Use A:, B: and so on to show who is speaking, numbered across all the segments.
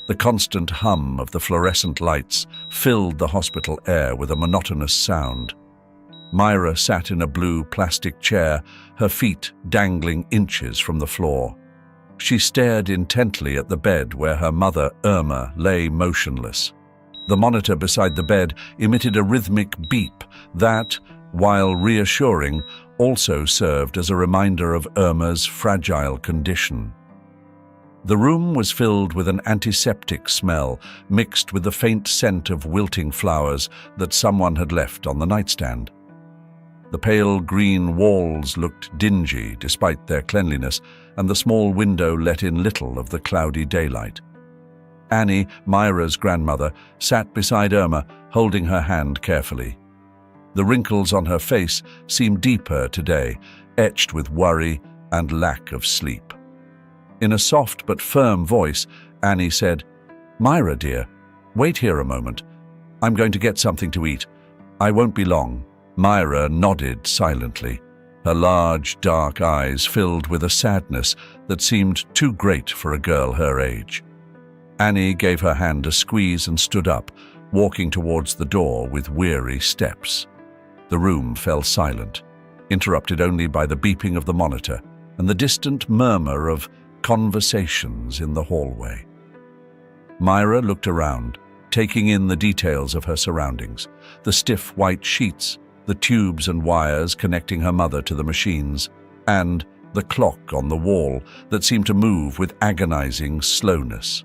A: The constant hum of the fluorescent lights filled the hospital air with a monotonous sound. Myra sat in a blue plastic chair, her feet dangling inches from the floor. She stared intently at the bed where her mother, Irma, lay motionless. The monitor beside the bed emitted a rhythmic beep that, while reassuring, also served as a reminder of Irma's fragile condition. The room was filled with an antiseptic smell, mixed with the faint scent of wilting flowers that someone had left on the nightstand. The pale green walls looked dingy despite their cleanliness, and the small window let in little of the cloudy daylight. Annie, Myra's grandmother, sat beside Irma, holding her hand carefully. The wrinkles on her face seemed deeper today, etched with worry and lack of sleep. In a soft but firm voice, Annie said, "Myra, dear, wait here a moment. I'm going to get something to eat. I won't be long." Myra nodded silently, her large, dark eyes filled with a sadness that seemed too great for a girl her age. Annie gave her hand a squeeze and stood up, walking towards the door with weary steps. The room fell silent, interrupted only by the beeping of the monitor and the distant murmur of conversations in the hallway. Myra looked around, taking in the details of her surroundings, the stiff white sheets, the tubes and wires connecting her mother to the machines, and the clock on the wall that seemed to move with agonizing slowness.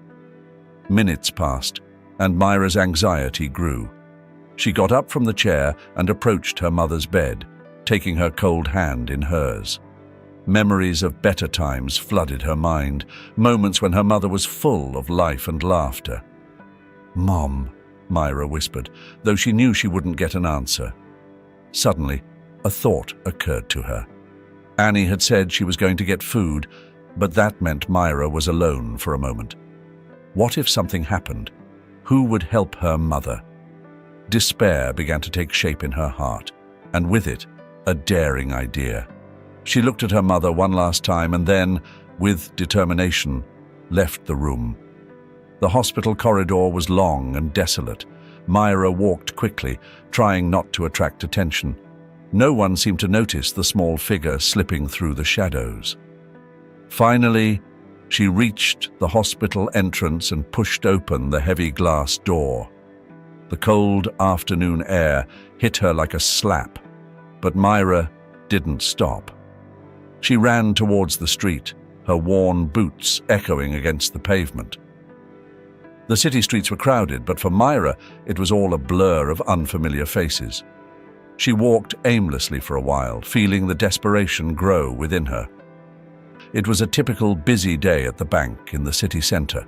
A: Minutes passed, and Myra's anxiety grew. She got up from the chair and approached her mother's bed, taking her cold hand in hers. Memories of better times flooded her mind, moments when her mother was full of life and laughter. "Mom," Myra whispered, though she knew she wouldn't get an answer. Suddenly, a thought occurred to her. Annie had said she was going to get food, but that meant Myra was alone for a moment. What if something happened? Who would help her mother? Despair began to take shape in her heart, and with it, a daring idea. She looked at her mother one last time and then, with determination, left the room. The hospital corridor was long and desolate. Myra walked quickly, trying not to attract attention. No one seemed to notice the small figure slipping through the shadows. Finally, she reached the hospital entrance and pushed open the heavy glass door. The cold afternoon air hit her like a slap, but Myra didn't stop. She ran towards the street, her worn boots echoing against the pavement. The city streets were crowded, but for Myra, it was all a blur of unfamiliar faces. She walked aimlessly for a while, feeling the desperation grow within her. It was a typical busy day at the bank in the city center.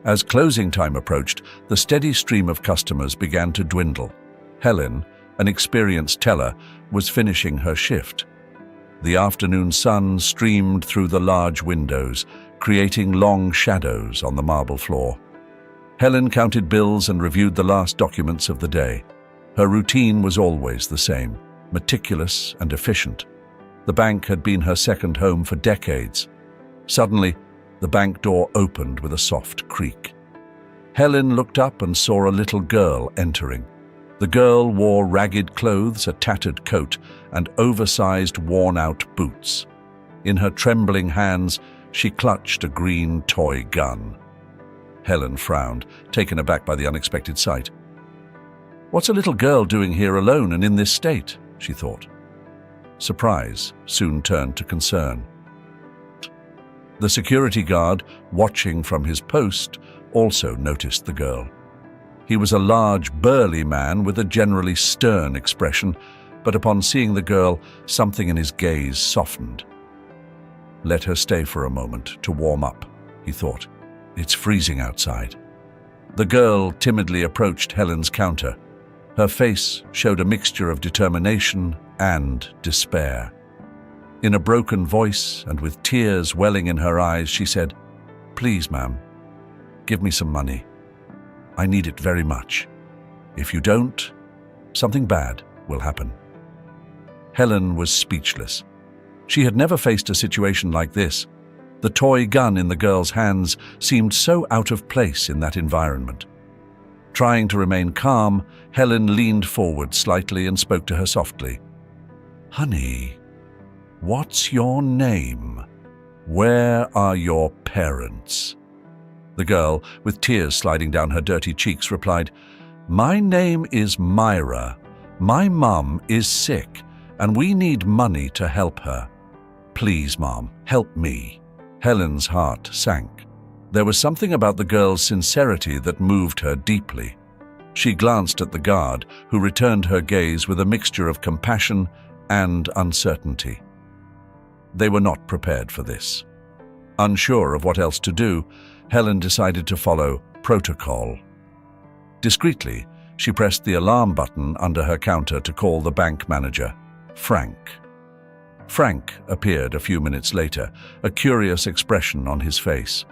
A: As closing time approached, the steady stream of customers began to dwindle. Helen, an experienced teller, was finishing her shift. The afternoon sun streamed through the large windows, creating long shadows on the marble floor. Helen counted bills and reviewed the last documents of the day. Her routine was always the same, meticulous and efficient. The bank had been her second home for decades. Suddenly, the bank door opened with a soft creak. Helen looked up and saw a little girl entering. The girl wore ragged clothes, a tattered coat, and oversized, worn-out boots. In her trembling hands, she clutched a green toy gun. Helen frowned, taken aback by the unexpected sight. "What's a little girl doing here alone and in this state?" she thought. Surprise soon turned to concern. The security guard, watching from his post, also noticed the girl. He was a large, burly man with a generally stern expression, but upon seeing the girl, something in his gaze softened. "Let her stay for a moment to warm up," he thought. "It's freezing outside." The girl timidly approached Helen's counter. Her face showed a mixture of determination and despair. In a broken voice and with tears welling in her eyes, she said, "Please, ma'am, give me some money. I need it very much. If you don't, something bad will happen." Helen was speechless. She had never faced a situation like this. The toy gun in the girl's hands seemed so out of place in that environment. Trying to remain calm, Helen leaned forward slightly and spoke to her softly. "Honey, what's your name? Where are your parents?" The girl, with tears sliding down her dirty cheeks, replied, "My name is Myra. My mum is sick, and we need money to help her. Please, Mom, help me." Helen's heart sank. There was something about the girl's sincerity that moved her deeply. She glanced at the guard, who returned her gaze with a mixture of compassion and uncertainty. They were not prepared for this. Unsure of what else to do, Helen decided to follow protocol. Discreetly, she pressed the alarm button under her counter to call the bank manager, Frank. Frank appeared a few minutes later, a curious expression on his face.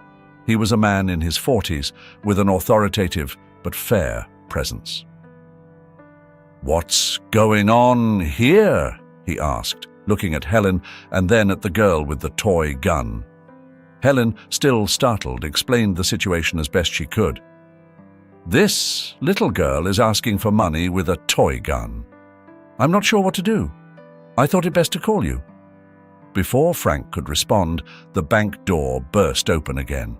A: He was a man in his 40s with an authoritative but fair presence. "What's going on here?" he asked, looking at Helen and then at the girl with the toy gun. Helen, still startled, explained the situation as best she could. "This little girl is asking for money with a toy gun. I'm not sure what to do. I thought it best to call you." Before Frank could respond, the bank door burst open again.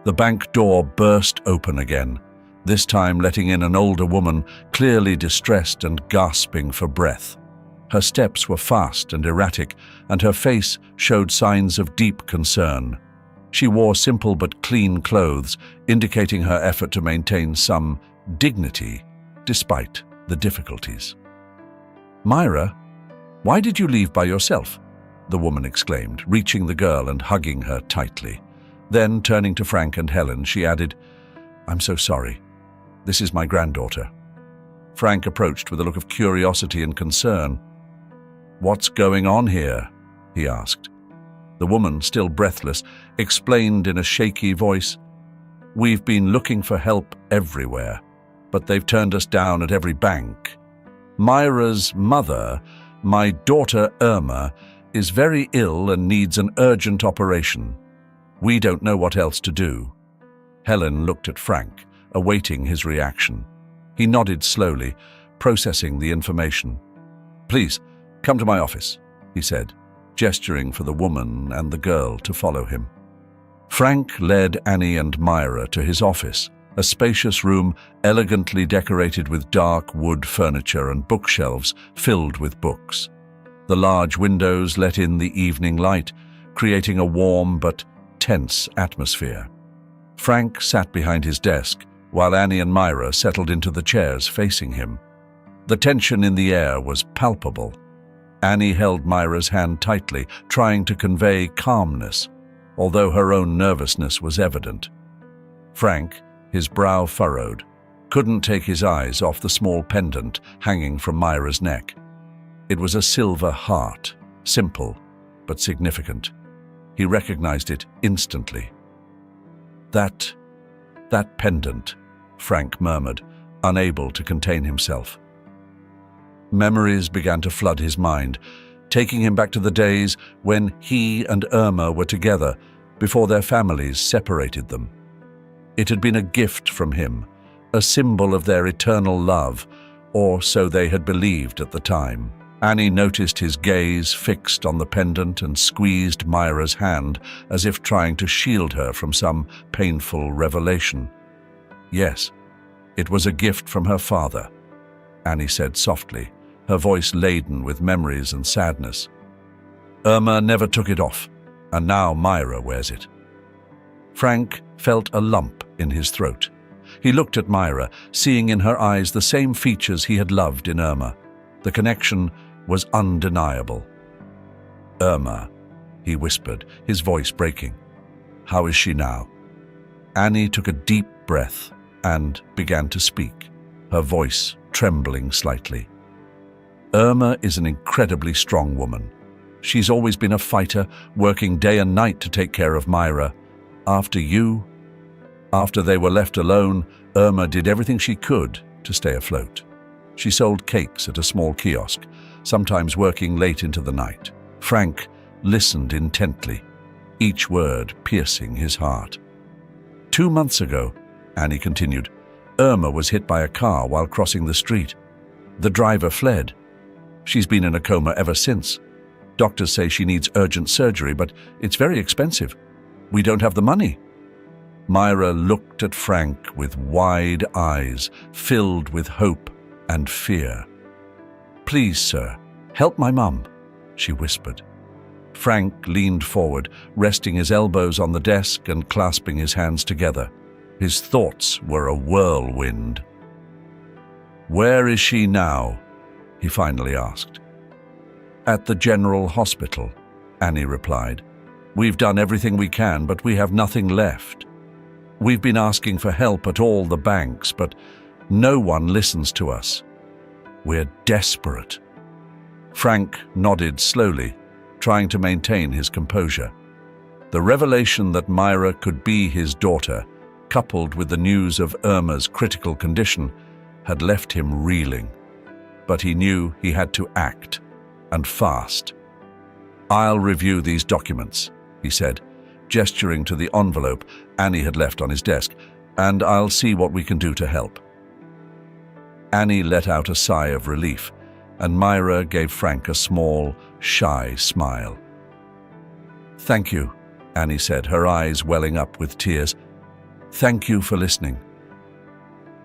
A: The bank door burst open again, this time letting in an older woman, clearly distressed and gasping for breath. Her steps were fast and erratic, and her face showed signs of deep concern. She wore simple but clean clothes, indicating her effort to maintain some dignity despite the difficulties. "Myra, why did you leave by yourself?" the woman exclaimed, reaching the girl and hugging her tightly. Then, turning to Frank and Helen, she added, "I'm so sorry. This is my granddaughter." Frank approached with a look of curiosity and concern. "What's going on here?" he asked. The woman, still breathless, explained in a shaky voice, "We've been looking for help everywhere, but they've turned us down at every bank. Myra's mother, my daughter Irma, is very ill and needs an urgent operation. We don't know what else to do." Helen looked at Frank, awaiting his reaction. He nodded slowly, processing the information. "Please, come to my office," he said, gesturing for the woman and the girl to follow him. Frank led Annie and Myra to his office, a spacious room elegantly decorated with dark wood furniture and bookshelves filled with books. The large windows let in the evening light, creating a warm but tense atmosphere. Frank sat behind his desk, while Annie and Myra settled into the chairs facing him. The tension in the air was palpable. Annie held Myra's hand tightly, trying to convey calmness, although her own nervousness was evident. Frank, his brow furrowed, couldn't take his eyes off the small pendant hanging from Myra's neck. It was a silver heart, simple but significant. He recognized it instantly. That pendant," Frank murmured, unable to contain himself. Memories began to flood his mind, taking him back to the days when he and Irma were together before their families separated them. It had been a gift from him, a symbol of their eternal love, or so they had believed at the time. Annie noticed his gaze fixed on the pendant and squeezed Myra's hand as if trying to shield her from some painful revelation. "Yes, it was a gift from her father," Annie said softly, her voice laden with memories and sadness. "Irma never took it off, and now Myra wears it." Frank felt a lump in his throat. He looked at Myra, seeing in her eyes the same features he had loved in Irma. The connection was undeniable. "Irma," he whispered, his voice breaking. "How is she now?" Annie took a deep breath and began to speak, her voice trembling slightly. "Irma is an incredibly strong woman. She's always been a fighter, working day and night to take care of Myra. After they were left alone, Irma did everything she could to stay afloat. She sold cakes at a small kiosk, sometimes working late into the night. Frank listened intently, each word piercing his heart. 2 months ago, Annie continued, Irma was hit by a car while crossing the street. The driver fled. She's been in a coma ever since. Doctors say she needs urgent surgery, but it's very expensive. We don't have the money. Myra looked at Frank with wide eyes, filled with hope and fear. Please, sir, help my mum, she whispered. Frank leaned forward, resting his elbows on the desk and clasping his hands together. His thoughts were a whirlwind. Where is she now? He finally asked. At the General Hospital, Annie replied. We've done everything we can, but we have nothing left. We've been asking for help at all the banks, but no one listens to us. We're desperate. Frank nodded slowly, trying to maintain his composure. The revelation that Myra could be his daughter, coupled with the news of Irma's critical condition, had left him reeling. But he knew he had to act, and fast. I'll review these documents, he said, gesturing to the envelope Annie had left on his desk, and I'll see what we can do to help. Annie let out a sigh of relief, and Myra gave Frank a small, shy smile. Thank you, Annie said, her eyes welling up with tears. Thank you for listening.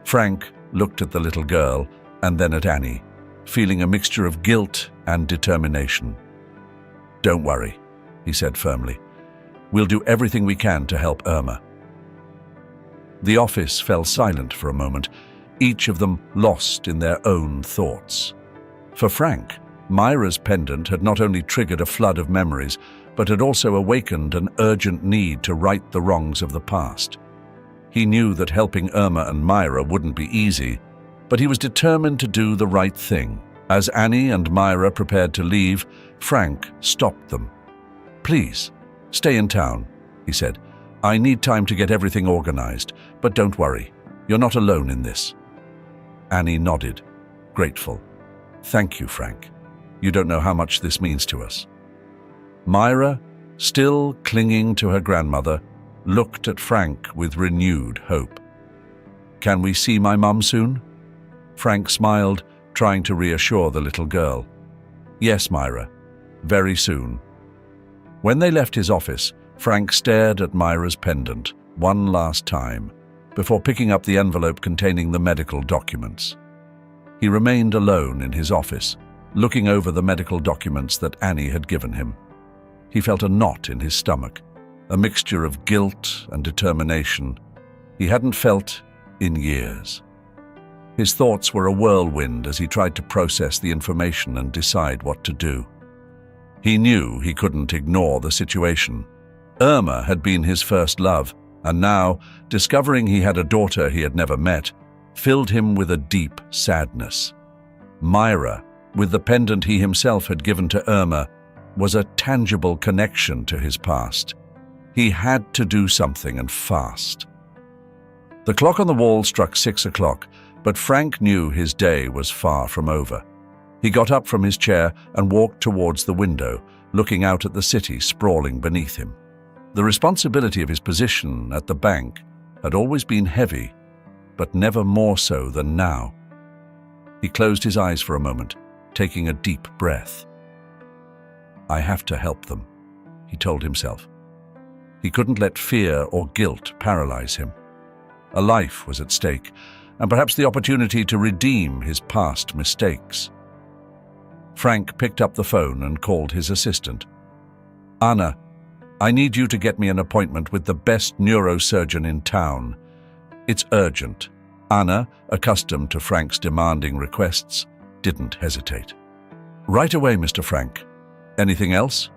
A: Frank looked at the little girl and then at Annie, feeling a mixture of guilt and determination. Don't worry, he said firmly. We'll do everything we can to help Irma. The office fell silent for a moment, each of them lost in their own thoughts. For Frank, Myra's pendant had not only triggered a flood of memories, but had also awakened an urgent need to right the wrongs of the past. He knew that helping Irma and Myra wouldn't be easy, but he was determined to do the right thing. As Annie and Myra prepared to leave, Frank stopped them. Please, stay in town, he said. I need time to get everything organized, but don't worry, you're not alone in this. Annie nodded, grateful. Thank you, Frank. You don't know how much this means to us. Myra, still clinging to her grandmother, looked at Frank with renewed hope. Can we see my mum soon? Frank smiled, trying to reassure the little girl. Yes, Myra, very soon. When they left his office, Frank stared at Myra's pendant one last time before picking up the envelope containing the medical documents. He remained alone in his office, looking over the medical documents that Annie had given him. He felt a knot in his stomach, a mixture of guilt and determination he hadn't felt in years. His thoughts were a whirlwind as he tried to process the information and decide what to do. He knew he couldn't ignore the situation. Irma had been his first love, and now, discovering he had a daughter he had never met, filled him with a deep sadness. Myra, with the pendant he himself had given to Irma, was a tangible connection to his past. He had to do something, and fast. The clock on the wall struck 6 o'clock, but Frank knew his day was far from over. He got up from his chair and walked towards the window, looking out at the city sprawling beneath him. The responsibility of his position at the bank had always been heavy, but never more so than now. He closed his eyes for a moment, taking a deep breath. I have to help them, he told himself. He couldn't let fear or guilt paralyze him. A life was at stake, and perhaps the opportunity to redeem his past mistakes. Frank picked up the phone and called his assistant. Anna, I need you to get me an appointment with the best neurosurgeon in town. It's urgent. Anna, accustomed to Frank's demanding requests, didn't hesitate. Right away, Mr. Frank. Anything else?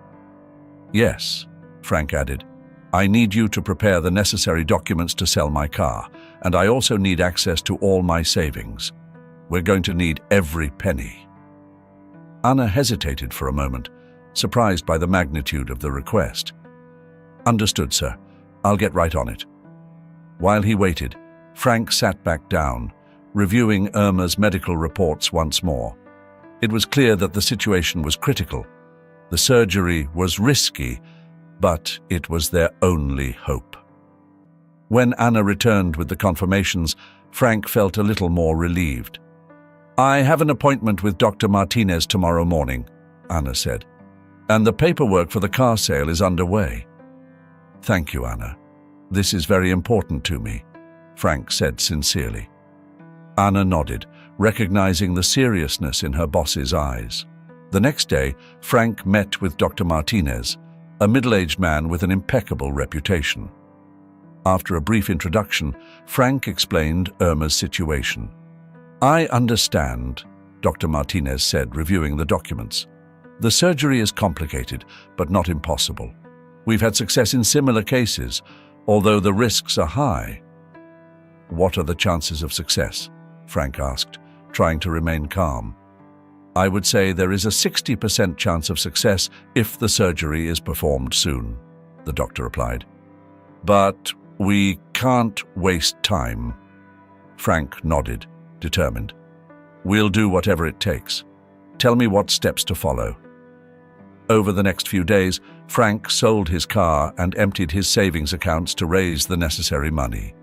A: Yes, Frank added. I need you to prepare the necessary documents to sell my car, and I also need access to all my savings. We're going to need every penny. Anna hesitated for a moment, surprised by the magnitude of the request. Understood, sir. I'll get right on it. While he waited, Frank sat back down, reviewing Irma's medical reports once more. It was clear that the situation was critical. The surgery was risky, but it was their only hope. When Anna returned with the confirmations, Frank felt a little more relieved. "I have an appointment with Dr. Martinez tomorrow morning," Anna said, "and the paperwork for the car sale is underway." "Thank you, Anna. This is very important to me," Frank said sincerely. Anna nodded, recognizing the seriousness in her boss's eyes. The next day, Frank met with Dr. Martinez, a middle-aged man with an impeccable reputation. After a brief introduction, Frank explained Irma's situation. "I understand," Dr. Martinez said, reviewing the documents. "The surgery is complicated, but not impossible. We've had success in similar cases, although the risks are high." "What are the chances of success?" Frank asked, trying to remain calm. "I would say there is a 60% chance of success if the surgery is performed soon," the doctor replied. "But we can't waste time." Frank nodded, determined. "We'll do whatever it takes. Tell me what steps to follow." Over the next few days, Frank sold his car and emptied his savings accounts to raise the necessary money.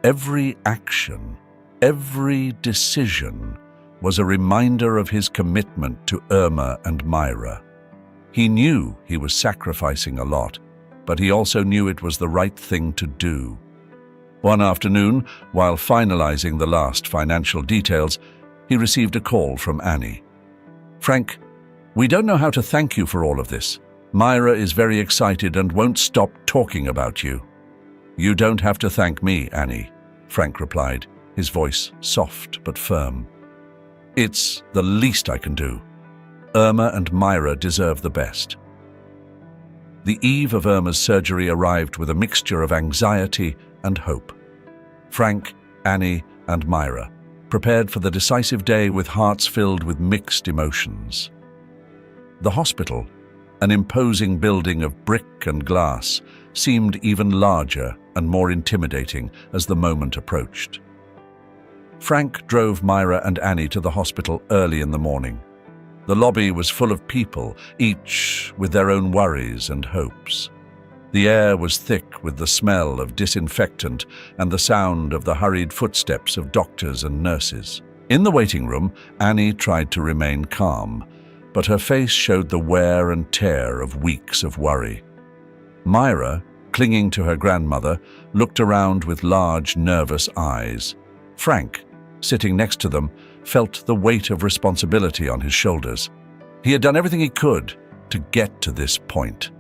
A: Every action, every decision was a reminder of his commitment to Irma and Myra. He knew he was sacrificing a lot, but he also knew it was the right thing to do. One afternoon, while finalizing the last financial details, he received a call from Annie. "Frank, we don't know how to thank you for all of this. Myra is very excited and won't stop talking about you." "You don't have to thank me, Annie," Frank replied, his voice soft but firm. "It's the least I can do. Irma and Myra deserve the best." The eve of Irma's surgery arrived with a mixture of anxiety and hope. Frank, Annie, and Myra prepared for the decisive day with hearts filled with mixed emotions. The hospital, an imposing building of brick and glass, seemed even larger and more intimidating as the moment approached. Frank drove Myra and Annie to the hospital early in the morning. The lobby was full of people, each with their own worries and hopes. The air was thick with the smell of disinfectant and the sound of the hurried footsteps of doctors and nurses. In the waiting room, Annie tried to remain calm, but her face showed the wear and tear of weeks of worry. Myra, clinging to her grandmother, looked around with large, nervous eyes. Frank, sitting next to them, felt the weight of responsibility on his shoulders. He had done everything he could to get to this point.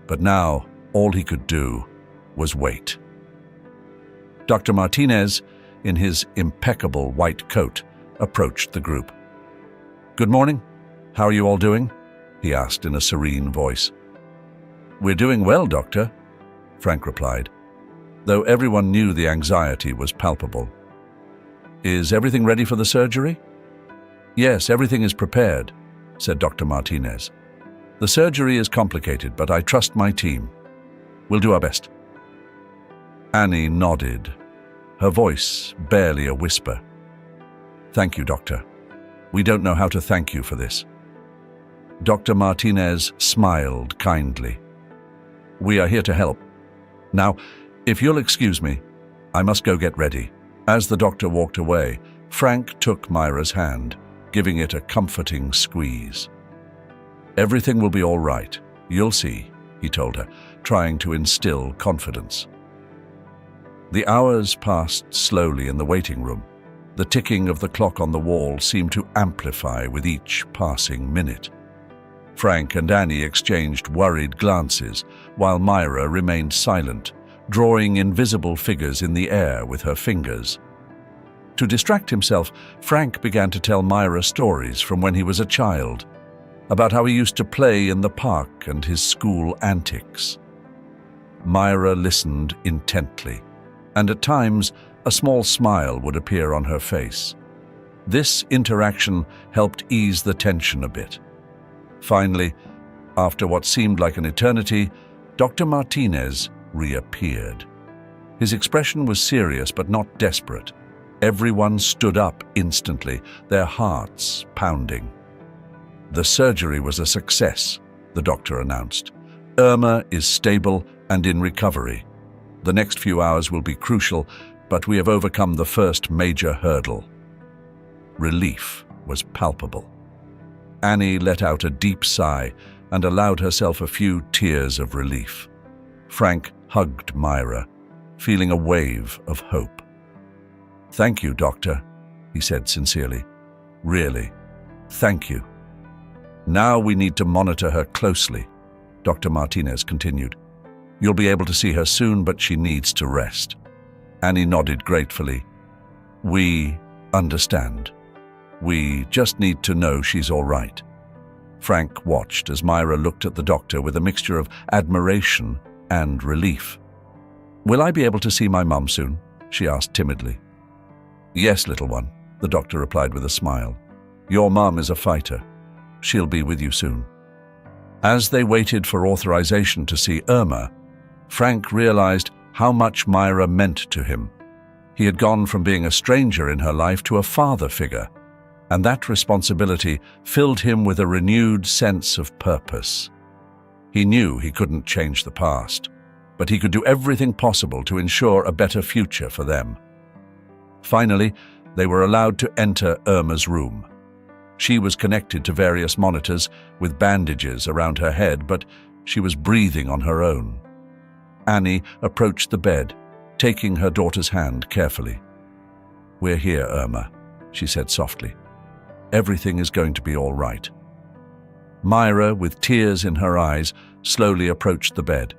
A: But now, all he could do was wait. Dr. Martinez, in his impeccable white coat, approached the group. "Good morning. How are you all doing?" he asked in a serene voice. "We're doing well, Doctor," Frank replied, though everyone knew the anxiety was palpable. "Is everything ready for the surgery?" "Yes, everything is prepared," said Dr. Martinez. "The surgery is complicated, but I trust my team. We'll do our best." Annie nodded, her voice barely a whisper. "Thank you, Doctor. We don't know how to thank you for this." Dr. Martinez smiled kindly. "We are here to help. Now, if you'll excuse me, I must go get ready." As the doctor walked away, Frank took Myra's hand, giving it a comforting squeeze. "Everything will be all right. You'll see," he told her, trying to instill confidence. The hours passed slowly in the waiting room. The ticking of the clock on the wall seemed to amplify with each passing minute. Frank and Annie exchanged worried glances, while Myra remained silent, drawing invisible figures in the air with her fingers. To distract himself, Frank began to tell Myra stories from when he was a child, about how he used to play in the park and his school antics. Myra listened intently, and at times a small smile would appear on her face. This interaction helped ease the tension a bit. Finally, after what seemed like an eternity, Dr. Martinez reappeared. His expression was serious but not desperate. Everyone stood up instantly, their hearts pounding. "The surgery was a success," the doctor announced. Irma is stable and in recovery. The next few hours will be crucial, but we have overcome the first major hurdle." Relief was palpable. Annie let out a deep sigh and allowed herself a few tears of relief. Frank hugged Myra, feeling a wave of hope. "Thank you, Doctor," he said sincerely. "Really, thank you." "Now we need to monitor her closely," Dr. Martinez continued. "You'll be able to see her soon, but she needs to rest." Annie nodded gratefully. "We understand. We just need to know she's all right." Frank watched as Myra looked at the doctor with a mixture of admiration and relief. "Will I be able to see my mum soon?" she asked timidly. "Yes, little one," the doctor replied with a smile. "Your mum is a fighter. She'll be with you soon." As they waited for authorization to see Irma, Frank realized how much Myra meant to him. He had gone from being a stranger in her life to a father figure, and that responsibility filled him with a renewed sense of purpose. He knew he couldn't change the past, but he could do everything possible to ensure a better future for them. Finally, they were allowed to enter Irma's room. She was connected to various monitors with bandages around her head, but she was breathing on her own. Annie approached the bed, taking her daughter's hand carefully. "We're here, Irma," she said softly. "Everything is going to be all right." Myra, with tears in her eyes, slowly approached the bed.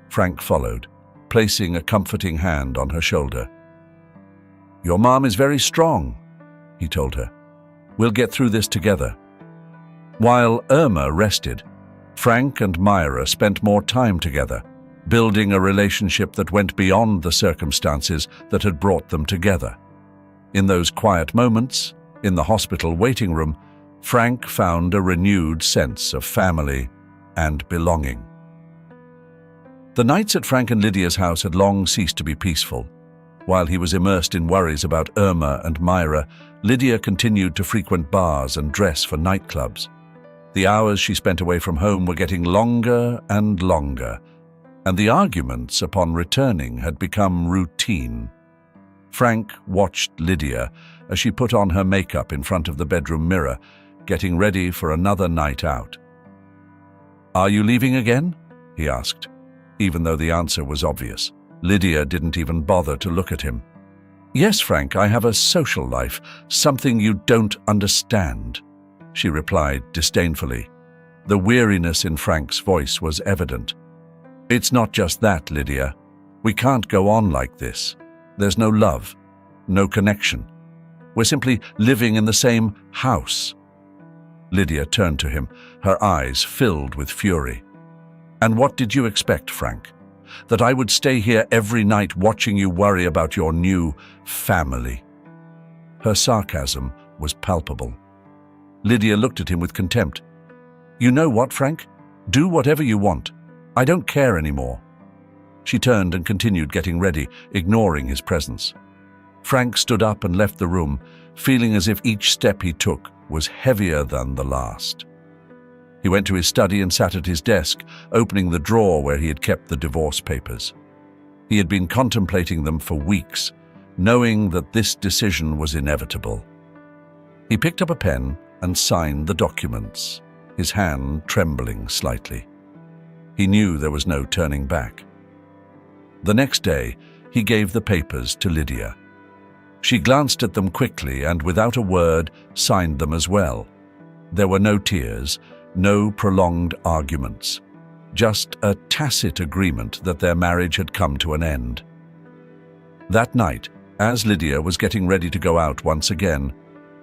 A: Frank followed, placing a comforting hand on her shoulder. "Your mom is very strong," he told her. "We'll get through this together." While Irma rested, Frank and Myra spent more time together, building a relationship that went beyond the circumstances that had brought them together. In those quiet moments, in the hospital waiting room, Frank found a renewed sense of family and belonging. The nights at Frank and Lydia's house had long ceased to be peaceful. While he was immersed in worries about Irma and Myra, Lydia continued to frequent bars and dress for nightclubs. The hours she spent away from home were getting longer and longer, and the arguments upon returning had become routine. Frank watched Lydia as she put on her makeup in front of the bedroom mirror, getting ready for another night out. "Are you leaving again?" he asked, even though the answer was obvious. Lydia didn't even bother to look at him. "Yes, Frank, I have a social life, something you don't understand," she replied disdainfully. The weariness in Frank's voice was evident. "It's not just that, Lydia. We can't go on like this. There's no love, no connection. We're simply living in the same house." Lydia turned to him, her eyes filled with fury. "And what did you expect, Frank? That I would stay here every night watching you worry about your new family?" Her sarcasm was palpable. Lydia looked at him with contempt. "You know what, Frank? Do whatever you want. I don't care anymore." She turned and continued getting ready, ignoring his presence. Frank stood up and left the room, feeling as if each step he took was heavier than the last. He went to his study and sat at his desk, opening the drawer where he had kept the divorce papers. He had been contemplating them for weeks, knowing that this decision was inevitable. He picked up a pen and signed the documents, his hand trembling slightly. He knew there was no turning back. The next day, he gave the papers to Lydia. She glanced at them quickly and, without a word, signed them as well. There were no tears, no prolonged arguments, just a tacit agreement that their marriage had come to an end. That night, as Lydia was getting ready to go out once again,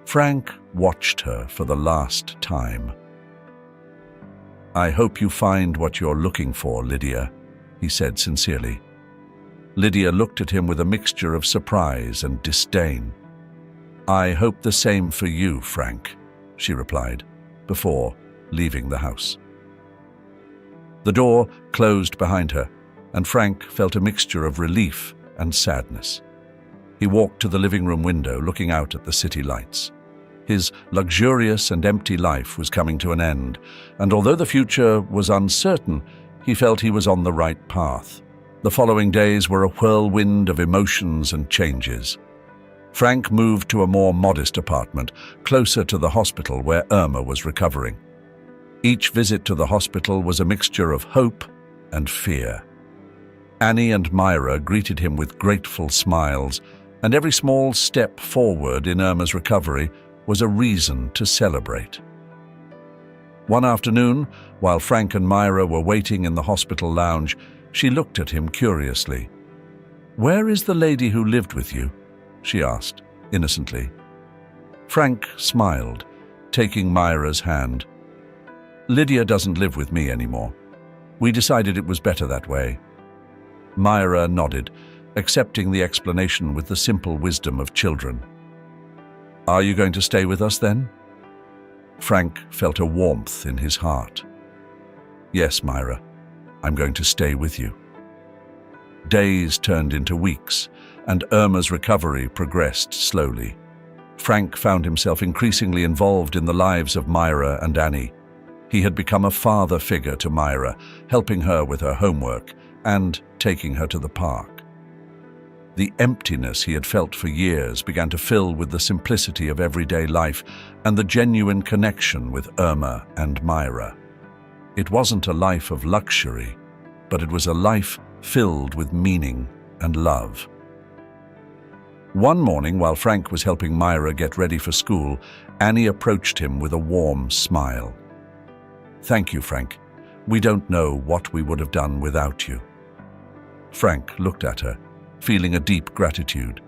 A: Frank watched her for the last time. "I hope you find what you're looking for, Lydia," he said sincerely. Lydia looked at him with a mixture of surprise and disdain. "I hope the same for you, Frank," she replied, before leaving the house. The door closed behind her, and Frank felt a mixture of relief and sadness. He walked to the living room window, looking out at the city lights. His luxurious and empty life was coming to an end, and although the future was uncertain, He felt he was on the right path. The following days were a whirlwind of emotions and changes. Frank moved to a more modest apartment, closer to the hospital where Irma was recovering. Each visit to the hospital was a mixture of hope and fear. Annie and Myra greeted him with grateful smiles, and every small step forward in Irma's recovery was a reason to celebrate. One afternoon, while Frank and Myra were waiting in the hospital lounge, she looked at him curiously. "Where is the lady who lived with you?" she asked, innocently. Frank smiled, taking Myra's hand. "Lydia doesn't live with me anymore. We decided it was better that way." Myra nodded, accepting the explanation with the simple wisdom of children. "Are you going to stay with us then?" Frank felt a warmth in his heart. "Yes, Myra, I'm going to stay with you." Days turned into weeks, and Irma's recovery progressed slowly. Frank found himself increasingly involved in the lives of Myra and Annie. He had become a father figure to Myra, helping her with her homework and taking her to the park. The emptiness he had felt for years began to fill with the simplicity of everyday life and the genuine connection with Irma and Myra. It wasn't a life of luxury, but it was a life filled with meaning and love. One morning, while Frank was helping Myra get ready for school, Annie approached him with a warm smile. "Thank you, Frank. We don't know what we would have done without you." Frank looked at her, feeling a deep gratitude.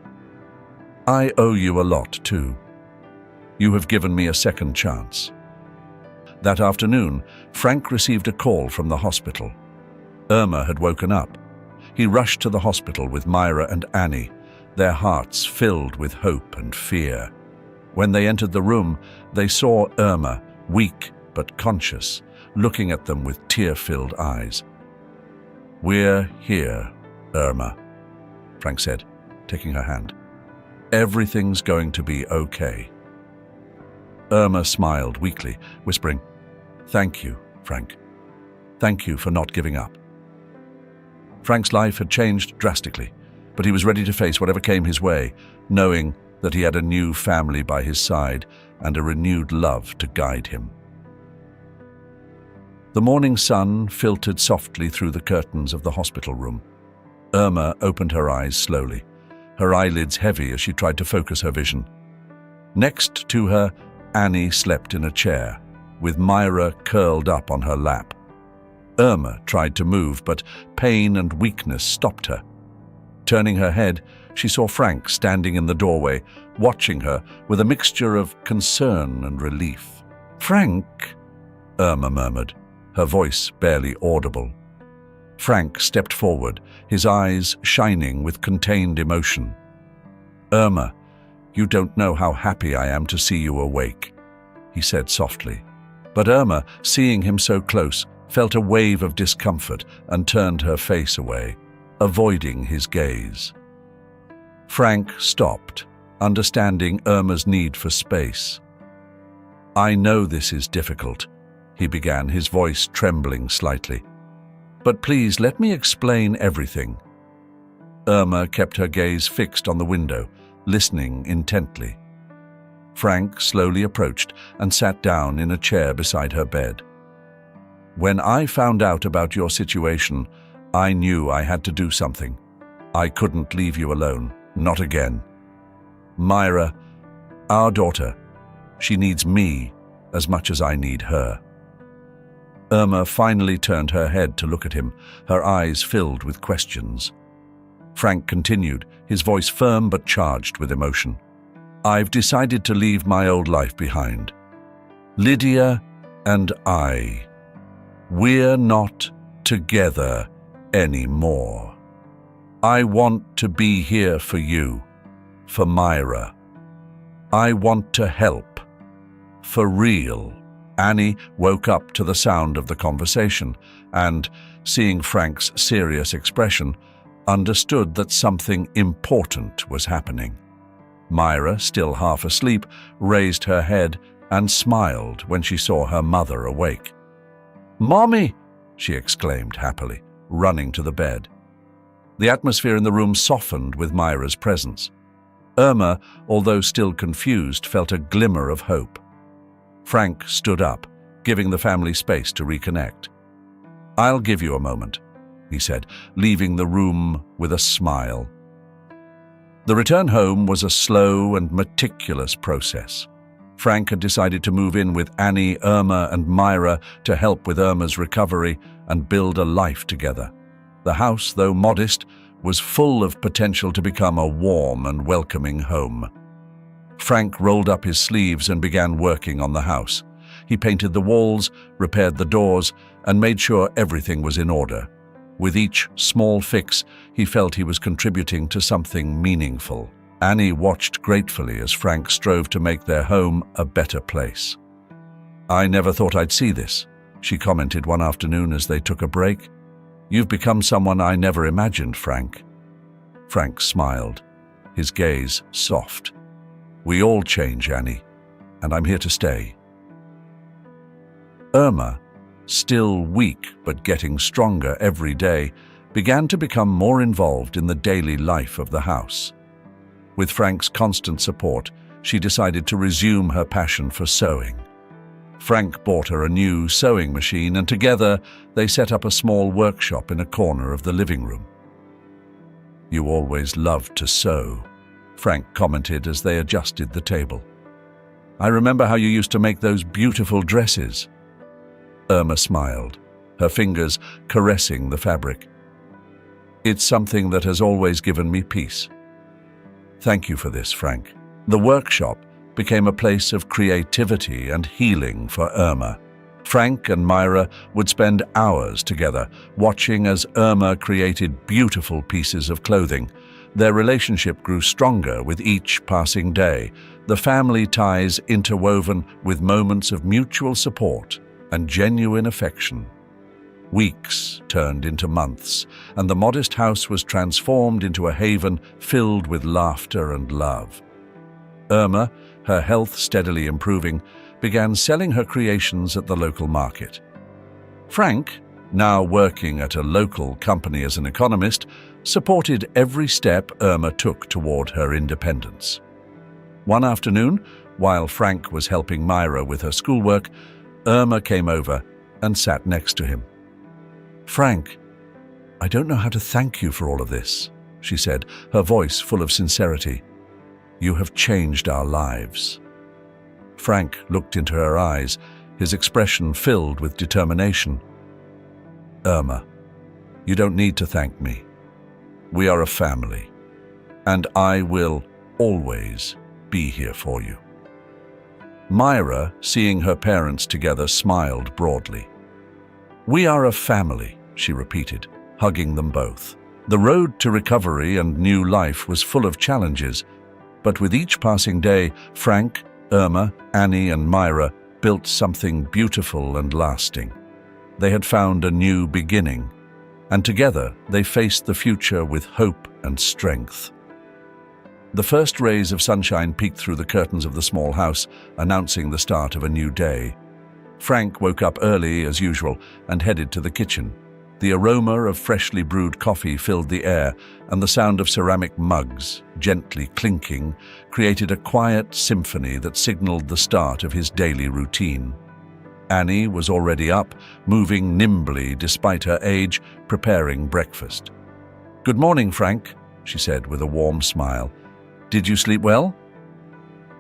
A: "I owe you a lot, too. You have given me a second chance." That afternoon, Frank received a call from the hospital. Irma had woken up. He rushed to the hospital with Myra and Annie, their hearts filled with hope and fear. When they entered the room, they saw Irma, weak but conscious, looking at them with tear-filled eyes. "We're here, Irma," Frank said, taking her hand. "Everything's going to be okay." Irma smiled weakly, whispering, "Thank you, Frank. Thank you for not giving up." Frank's life had changed drastically, but he was ready to face whatever came his way, knowing that he had a new family by his side and a renewed love to guide him. The morning sun filtered softly through the curtains of the hospital room. Irma opened her eyes slowly, her eyelids heavy as she tried to focus her vision. Next to her, Annie slept in a chair, with Myra curled up on her lap. Irma tried to move, but pain and weakness stopped her. Turning her head, she saw Frank standing in the doorway, watching her with a mixture of concern and relief. "Frank," Irma murmured, her voice barely audible. Frank stepped forward, his eyes shining with contained emotion. "Irma, you don't know how happy I am to see you awake," he said softly. But Irma, seeing him so close, felt a wave of discomfort and turned her face away, avoiding his gaze. Frank stopped, understanding Irma's need for space. "I know this is difficult," he began, his voice trembling slightly. "But please let me explain everything." Irma kept her gaze fixed on the window, listening intently. Frank slowly approached and sat down in a chair beside her bed. "When I found out about your situation, I knew I had to do something. I couldn't leave you alone, not again. Myra, our daughter, she needs me as much as I need her." Irma finally turned her head to look at him, her eyes filled with questions. Frank continued, his voice firm but charged with emotion. "I've decided to leave my old life behind. Lydia and I, we're not together anymore. I want to be here for you, for Myra. I want to help, for real." Annie woke up to the sound of the conversation and, seeing Frank's serious expression, understood that something important was happening. Myra, still half asleep, raised her head and smiled when she saw her mother awake. "Mommy, she exclaimed happily, running to the bed. The atmosphere in the room softened with Myra's presence. Irma, although still confused, felt a glimmer of hope. Frank stood up, giving the family space to reconnect. "I'll give you a moment," he said, leaving the room with a smile. The return home was a slow and meticulous process. Frank had decided to move in with Annie, Irma, and Myra to help with Irma's recovery and build a life together. The house, though modest, was full of potential to become a warm and welcoming home. Frank rolled up his sleeves and began working on the house. He painted the walls, repaired the doors, and made sure everything was in order. With each small fix, he felt he was contributing to something meaningful. Annie watched gratefully as Frank strove to make their home a better place. "I never thought I'd see this," she commented one afternoon as they took a break. "You've become someone I never imagined, Frank." Frank smiled, his gaze soft. "We all change, Annie, and I'm here to stay." Irma, still weak but getting stronger every day, began to become more involved in the daily life of the house. With Frank's constant support, she decided to resume her passion for sewing. Frank bought her a new sewing machine, and together they set up a small workshop in a corner of the living room. "You always loved to sew," Frank commented as they adjusted the table. "I remember how you used to make those beautiful dresses." Irma smiled, her fingers caressing the fabric. "It's something that has always given me peace." "Thank you for this, Frank." The workshop became a place of creativity and healing for Irma. Frank and Myra would spend hours together, watching as Irma created beautiful pieces of clothing. Their relationship grew stronger with each passing day, the family ties interwoven with moments of mutual support and genuine affection. Weeks turned into months, and the modest house was transformed into a haven filled with laughter and love. Irma, her health steadily improving, began selling her creations at the local market. Frank, now working at a local company as an economist, supported every step Irma took toward her independence. One afternoon, while Frank was helping Myra with her schoolwork, Irma came over and sat next to him. "Frank, I don't know how to thank you for all of this," she said, her voice full of sincerity. "You have changed our lives." Frank looked into her eyes, his expression filled with determination. "Irma, you don't need to thank me. We are a family, and I will always be here for you." Myra, seeing her parents together, smiled broadly. "We are a family," she repeated, hugging them both. The road to recovery and new life was full of challenges, but with each passing day, Frank, Irma, Annie, and Myra built something beautiful and lasting. They had found a new beginning, and together they faced the future with hope and strength. The first rays of sunshine peeked through the curtains of the small house, announcing the start of a new day. Frank woke up early as usual and headed to the kitchen. The aroma of freshly brewed coffee filled the air, and the sound of ceramic mugs, gently clinking, created a quiet symphony that signaled the start of his daily routine. Annie was already up, moving nimbly despite her age, preparing breakfast. "Good morning, Frank," she said with a warm smile. "Did you sleep well?"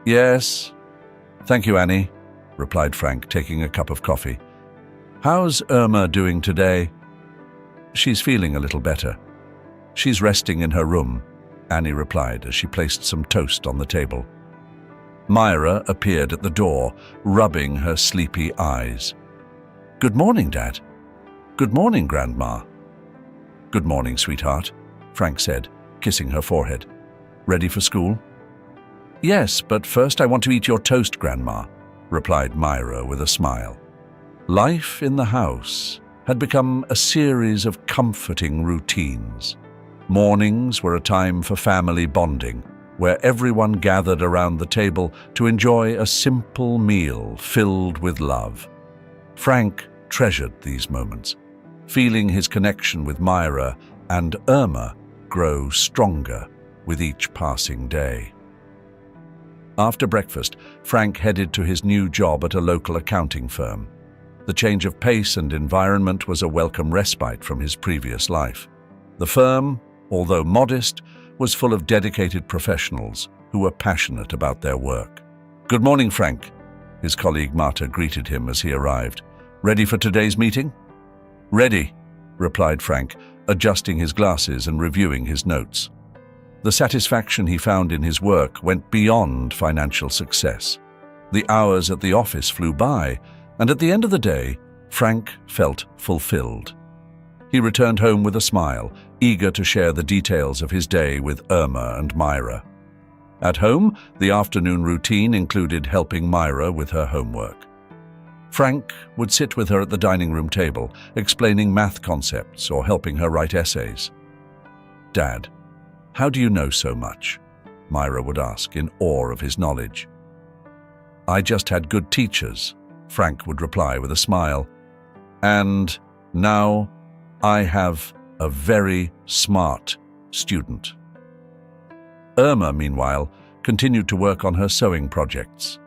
A: "Yes. Thank you, Annie," replied Frank, taking a cup of coffee. "How's Irma doing today?" "She's feeling a little better. She's resting in her room," Annie replied as she placed some toast on the table. Myra appeared at the door, rubbing her sleepy eyes. "Good morning, Dad." "Good morning, Grandma." "Good morning, sweetheart," Frank said, kissing her forehead. "Ready for school?" "Yes, but first I want to eat your toast, Grandma," replied Myra with a smile. Life in the house had become a series of comforting routines. Mornings were a time for family bonding, where everyone gathered around the table to enjoy a simple meal filled with love. Frank treasured these moments. feeling his connection with Myra and Irma grow stronger with each passing day. After breakfast, Frank headed to his new job at a local accounting firm. The change of pace and environment was a welcome respite from his previous life. The firm, although modest, was full of dedicated professionals who were passionate about their work. "Good morning, Frank," his colleague Marta greeted him as he arrived. "Ready for today's meeting?" "Ready," replied Frank, adjusting his glasses and reviewing his notes. The satisfaction he found in his work went beyond financial success. The hours at the office flew by, and at the end of the day, Frank felt fulfilled. He returned home with a smile, eager to share the details of his day with Irma and Myra. At home, the afternoon routine included helping Myra with her homework. Frank would sit with her at the dining room table, explaining math concepts or helping her write essays. "Dad, how do you know so much?" Myra would ask, in awe of his knowledge. "I just had good teachers," Frank would reply with a smile. "And now I have a very smart student." Irma, meanwhile, continued to work on her sewing projects.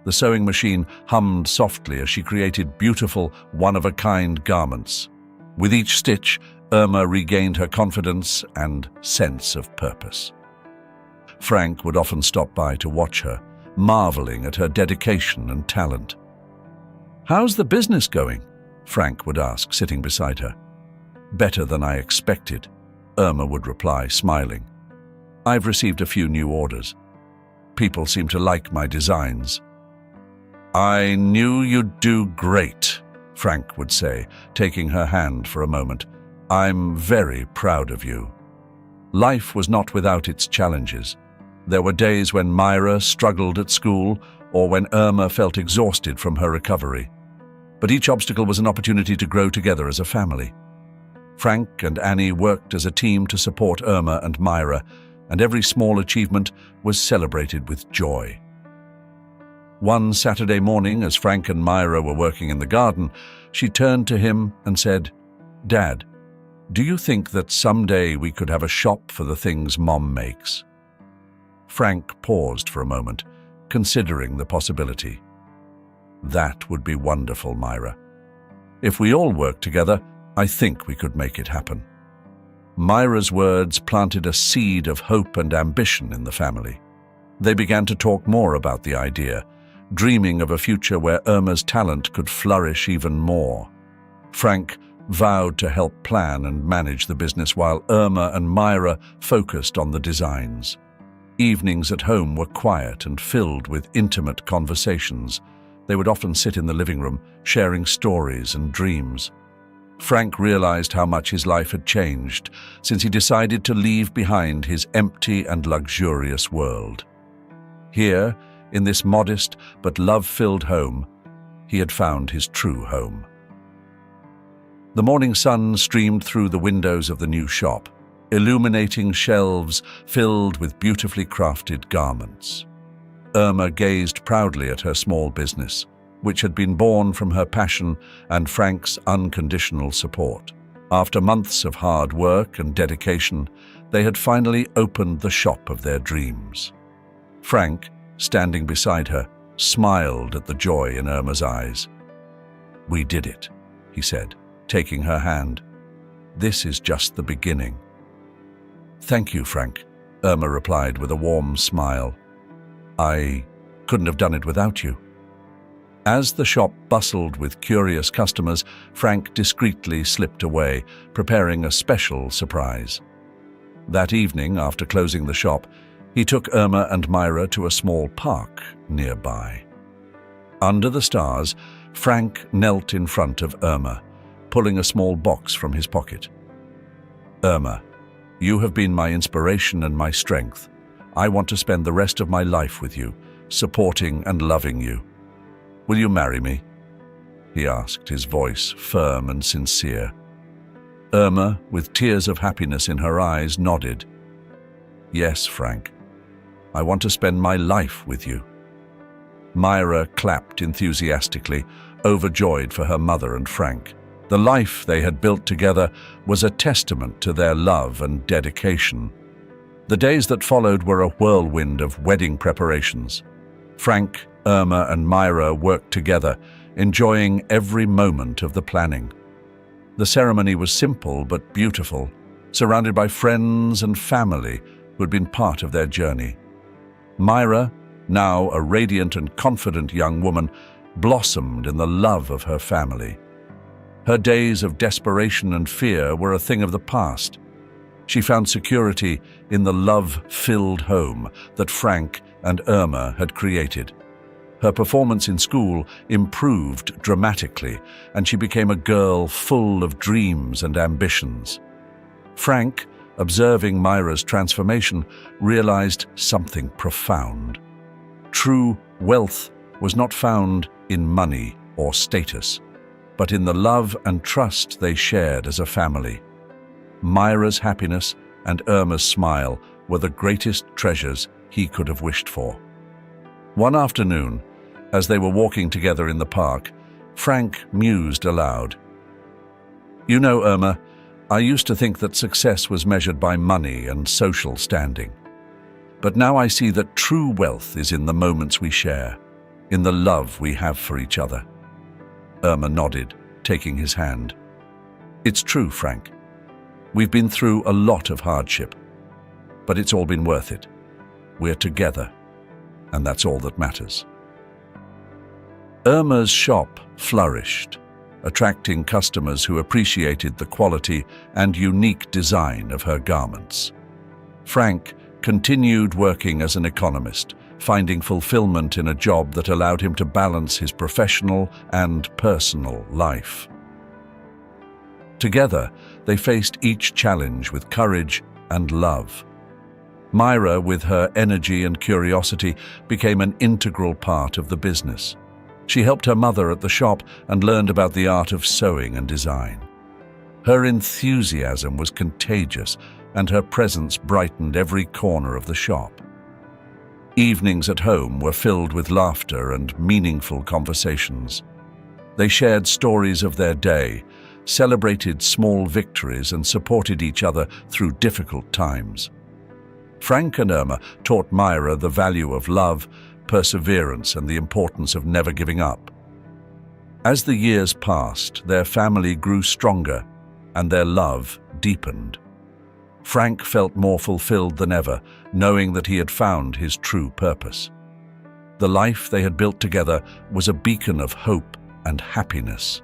A: The sewing machine hummed softly as she created beautiful, one-of-a-kind garments. With each stitch, Irma regained her confidence and sense of purpose. Frank would often stop by to watch her, marveling at her dedication and talent. "How's the business going?" Frank would ask, sitting beside her. "Better than I expected," Irma would reply, smiling. "I've received a few new orders. People seem to like my designs." "I knew you'd do great," Frank would say, taking her hand for a moment. "I'm very proud of you." Life was not without its challenges. There were days when Myra struggled at school or when Irma felt exhausted from her recovery. But each obstacle was an opportunity to grow together as a family. Frank and Annie worked as a team to support Irma and Myra, and every small achievement was celebrated with joy. One Saturday morning, as Frank and Myra were working in the garden, she turned to him and said, "Dad, do you think that someday we could have a shop for the things Mom makes?" Frank paused for a moment, considering the possibility. "That would be wonderful, Myra. If we all work together, I think we could make it happen." Myra's words planted a seed of hope and ambition in the family. They began to talk more about the idea, dreaming of a future where Irma's talent could flourish even more. Frank vowed to help plan and manage the business while Irma and Myra focused on the designs. Evenings at home were quiet and filled with intimate conversations. They would often sit in the living room, sharing stories and dreams. Frank realized how much his life had changed since he decided to leave behind his empty and luxurious world. Here, in this modest but love-filled home, he had found his true home. The morning sun streamed through the windows of the new shop, illuminating shelves filled with beautifully crafted garments. Irma gazed proudly at her small business, which had been born from her passion and Frank's unconditional support. After months of hard work and dedication, they had finally opened the shop of their dreams. Frank, standing beside her, smiled at the joy in Irma's eyes. "We did it," he said, taking her hand. "This is just the beginning." "Thank you, Frank," Irma replied with a warm smile. "I couldn't have done it without you." As the shop bustled with curious customers, Frank discreetly slipped away, preparing a special surprise. That evening, after closing the shop, he took Irma and Myra to a small park nearby. Under the stars, Frank knelt in front of Irma, pulling a small box from his pocket. "Irma, you have been my inspiration and my strength. I want to spend the rest of my life with you, supporting and loving you. Will you marry me?" he asked, his voice firm and sincere. Irma, with tears of happiness in her eyes, nodded. "Yes, Frank. I want to spend my life with you." Myra clapped enthusiastically, overjoyed for her mother and Frank. The life they had built together was a testament to their love and dedication. The days that followed were a whirlwind of wedding preparations. Frank, Irma, and Myra worked together, enjoying every moment of the planning. The ceremony was simple but beautiful, surrounded by friends and family who had been part of their journey. Myra, now a radiant and confident young woman, blossomed in the love of her family. Her days of desperation and fear were a thing of the past. She found security in the love-filled home that Frank and Irma had created. Her performance in school improved dramatically, and she became a girl full of dreams and ambitions. Frank, observing Myra's transformation, realized something profound. True wealth was not found in money or status, but in the love and trust they shared as a family. Myra's happiness and Irma's smile were the greatest treasures he could have wished for. One afternoon, as they were walking together in the park, Frank mused aloud. "You know, Irma, I used to think that success was measured by money and social standing. But now I see that true wealth is in the moments we share, in the love we have for each other." Irma nodded, taking his hand. "It's true, Frank. We've been through a lot of hardship, but it's all been worth it. We're together, and that's all that matters." Irma's shop flourished, attracting customers who appreciated the quality and unique design of her garments. Frank continued working as an economist, finding fulfillment in a job that allowed him to balance his professional and personal life. Together, they faced each challenge with courage and love. Myra, with her energy and curiosity, became an integral part of the business. She helped her mother at the shop and learned about the art of sewing and design. Her enthusiasm was contagious, and her presence brightened every corner of the shop. Evenings at home were filled with laughter and meaningful conversations. They shared stories of their day, celebrated small victories, and supported each other through difficult times. Frank and Irma taught Myra the value of love, perseverance, and the importance of never giving up. As the years passed, their family grew stronger and their love deepened. Frank felt more fulfilled than ever, knowing that he had found his true purpose. The life they had built together was a beacon of hope and happiness,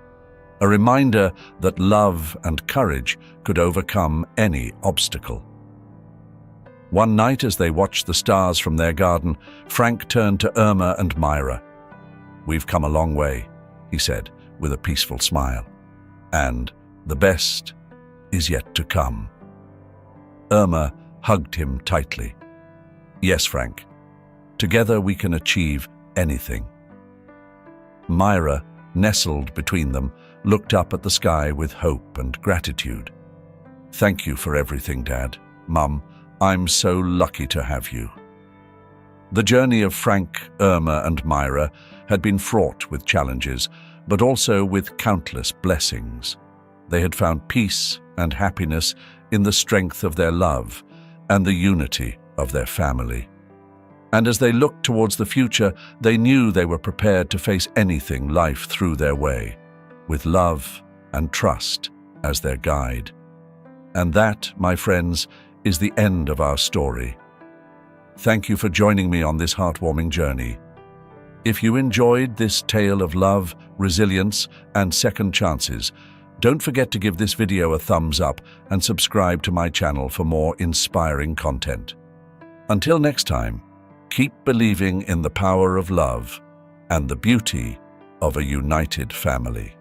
A: a reminder that love and courage could overcome any obstacle. One night, as they watched the stars from their garden, Frank turned to Irma and Myra. "We've come a long way," he said, with a peaceful smile. "And the best is yet to come." Irma hugged him tightly. "Yes, Frank. Together we can achieve anything." Myra, nestled between them, looked up at the sky with hope and gratitude. "Thank you for everything, Dad. Mum, I'm so lucky to have you." The journey of Frank, Irma, and Myra had been fraught with challenges, but also with countless blessings. They had found peace and happiness in the strength of their love and the unity of their family. And as they looked towards the future, they knew they were prepared to face anything life threw their way, with love and trust as their guide. And that, my friends, is the end of our story. Thank you for joining me on this heartwarming journey. If you enjoyed this tale of love, resilience, and second chances, don't forget to give this video a thumbs up and subscribe to my channel for more inspiring content. Until next time, keep believing in the power of love and the beauty of a united family.